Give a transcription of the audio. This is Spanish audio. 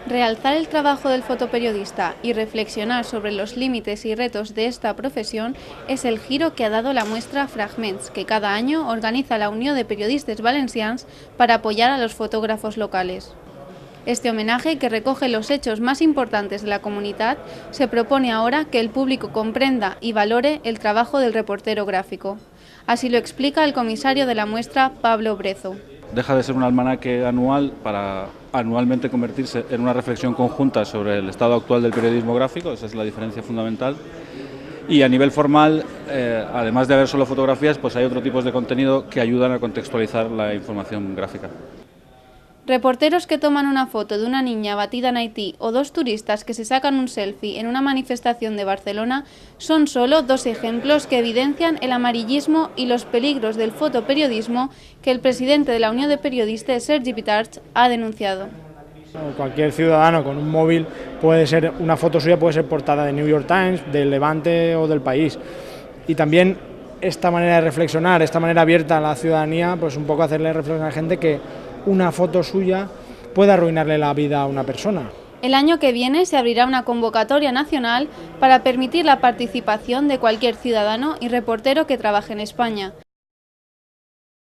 Realzar el trabajo del fotoperiodista y reflexionar sobre los límites y retos de esta profesión es el giro que ha dado la muestra Fragments, que cada año organiza la Unión de Periodistes Valencians para apoyar a los fotógrafos locales. Este homenaje, que recoge los hechos más importantes de la comunidad, se propone ahora que el público comprenda y valore el trabajo del reportero gráfico. Así lo explica el comisario de la muestra, Pablo Brezo. Deja de ser un almanaque anual para anualmente convertirse en una reflexión conjunta sobre el estado actual del periodismo gráfico. Esa es la diferencia fundamental. Y a nivel formal, además de haber solo fotografías, pues hay otros tipos de contenido que ayudan a contextualizar la información gráfica. Reporteros que toman una foto de una niña abatida en Haití o dos turistas que se sacan un selfie en una manifestación de Barcelona son solo dos ejemplos que evidencian el amarillismo y los peligros del fotoperiodismo que el presidente de la Unión de Periodistas, Sergi Pitarch, ha denunciado. Cualquier ciudadano con un móvil puede ser, una foto suya puede ser portada de New York Times, del Levante o del País. Y también esta manera de reflexionar, esta manera abierta a la ciudadanía, pues un poco hacerle reflexionar a la gente que una foto suya puede arruinarle la vida a una persona. El año que viene se abrirá una convocatoria nacional para permitir la participación de cualquier ciudadano y reportero que trabaje en España.